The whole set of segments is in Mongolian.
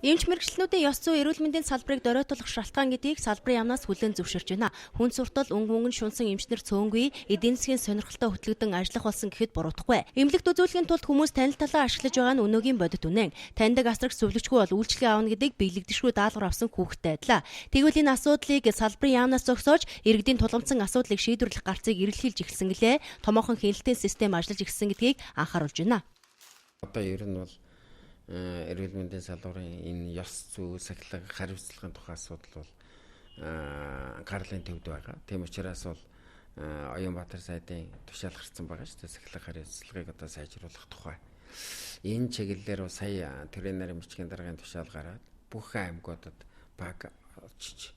Эмч мэргэжлүүдийн ёс зүй эрүүл мэндийн салбарыг доройтуулах шалтгаан гэдгийг салбарын яамнаас хүлээн зөвшөөрч байна. Хүн суртал өнгөн шунсан эмчнэр цөөнгүй эдийн засгийн сонирхолтой хөтлөгдөн ажиллах болсон гэхэд буруудахгүй. Эмнэлэгт үзүүлэхийн тулд хүмүүс танил талаа ашиглаж байгаа нь өнөөгийн бодит үнэн. Таньдаг астрагч зөвлөгчгүй бол үйлчлэгээ аавна гэдгийг биелэгдэшгүй даалгавар авсан хүүхэдтэй адилаа. Тэгвэл энэ асуудлыг салбарын яамнаас зогсоож иргэдийн тулгамдсан асуудлыг шийдвэрлэх гарцыг эрэлхийлж эхэлсэн гэлээ. Томоохон хяналтын систем ажиллаж эхэлсэн гэдгийг анхааруулж байна. Одоо ер нь бол эрүүл мэндийн салбарын энэ ёс зүй, сахилга, хариуцлагын тухай асуудал бол анхаарлын төвд байгаа. Тийм учраас бол Оюнбаатар сайдын тушаал гарсан байгаа шүү дээ. Сахилга хариуцлагыг одоо сайжруулах тухай. Энэ чиглэлээр сая тренер эмчгийн даргын тушаал гараад бүх аймагуудад баг очиж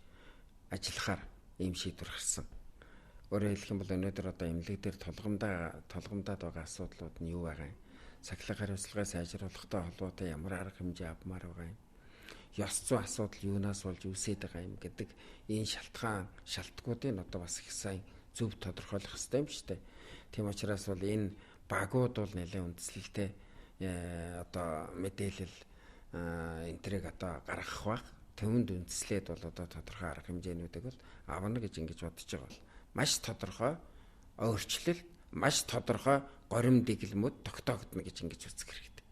ажиллахаар ийм шийдвэр гарсан. Өөрөөр хэлэх юм бол өнөөдөр одоо эмнэлэг дээр толгомдаад байгаа асуудлууд нь юу байгаа юм? Сахилга хариуцлагаа сайжруулахтай холбоотой ямар арга хэмжээ авмаар байгаа юм. Ёс зүй асуудал юунаас болж үүсээд байгаа юм гэдэг энэ шалтгаануудыг одоо бас их сайн зөв тодорхойлох хэрэгтэй юм шүү дээ. Тийм учраас бол энэ багууд бол нэлээд үндэслэлтэй одоо мэдээлэл энтрийг одоо гаргах баг. Төвөнд үндэслээд бол одоо тодорхой арга хэмжээнүүдийг бол авна гэж ингэж бодож байгаа бол маш тодорхой өөрчлөлт, маш тодорхой горим дэглэмүүд тогтоогдно гэж ингэж үзэх хэрэгтэй.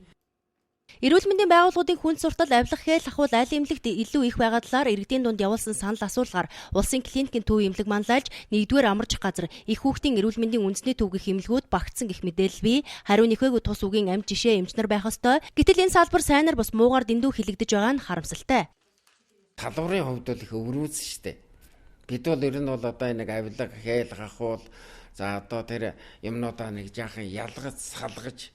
Эрүүл мэндийн байгууллагуудын хүн суртал авилах хэл ахуул аль эмнэлэгт илүү их байгаа талаар иргэдийн дунд явуулсан санал асуулгаар улсын клиникийн төв эмнэлэг манлайлж 1-р амарч газар их хүүхдийн эрүүл мэндийн үндэсний төвгөх эмнэлгүүд багтсан гэх мэдээлэл бий. Хариу нэхээгүй тус үгийн амт жишээ эмчнэр байх ёстой. Гэтэл энэ салбар сайнаар бас муугаар дэндүү хилэгдэж байгаа нь харамсалтай. Талбарын хувьд бол их өврөөс шүү дээ. Бид бол ер нь бол одоо нэг авилга хэл ахуул за одоо тэр юмнуудаа нэг жаахан ялгаж салгаж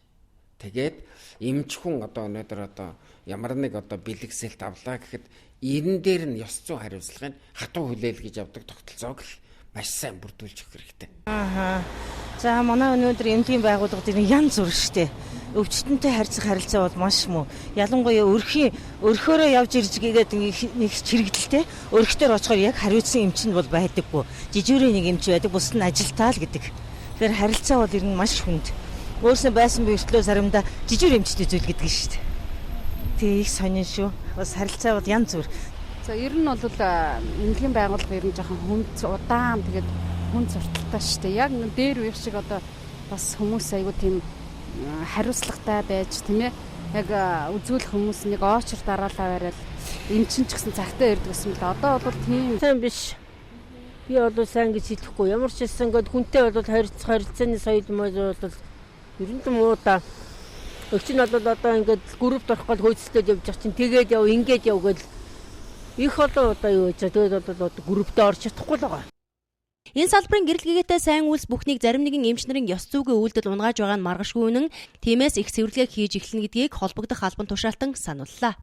тэгээд эмч хүн одоо өнөөдөр одоо ямар нэг одоо бэлгэсэлт авлаа гэхэд эрен дээр нь ёс зүйн хариуцлагыг хатуу хүлээлгэж авдаг тогтолцоог л маш сайн бүрдүүлж өгөх хэрэгтэй. За манай өнөөдөр эмнэлгийн байгууллагууд янз бүр шүү дээ. Өвчтөнтэй харьцах харилцаа бол маш муу. Ялангуяа өрхөөрөө явж ирж гээд нэг чирэгдэлтэй өрхтөр очихоор яг хариуцсан эмч нь бол байдаггүй. Жижигүүрийн нэг эмч байдаг, бус нь ажилтаа л гэдэг. Тэгэхээр харилцаа бол ер нь маш хүнд. Өөрснөө байсан бэртлөө заримдаа жижигүүр эмчтэй зүйл гэдэг шүү дээ. Тэгээ их сонин шүү. Бас харилцаа бол янз бүр. За ер нь бол эмнэлгийн байгууллага ер нь жоохон хүнд удаан тэгээд хүнд сурталтай шүү дээ. Яг дээр үеих шиг одоо бас хүмүүс айгу тийм хариуцлагатай байж тийм ээ яг үзүүлэх хүмүүс нэг оочор дараалаа бариад эмчин ч гэсэн цагтаа ирдэг гэсэн л одоо бол тийм сайн биш. Би бол сайн гэж хэлэхгүй. Ямар ч хэлсэн гээд хүнтэй бол харилцааны соёл мөн бол ер нь муу да. Өгч нь бол одоо ингээд группт орох гол хөөцөлтөд явж байгаа чинь тэгээд яв ингээд яв гэж их одоо юу гэж тэгээд бол группт орж чадахгүй л байгаа. Энэ салбарын гэрэл гэгээтэй сайн үйлс бүхнийг зарим нэгэн эмчнэрийн ёс зүйн үйлдэл унгааж байгаа нь маргашгүй үнэн. Тиймээс их цэвэрлэгээ хийж эхэлнэ гэдгийг холбогдох албан тушаалтан санууллаа.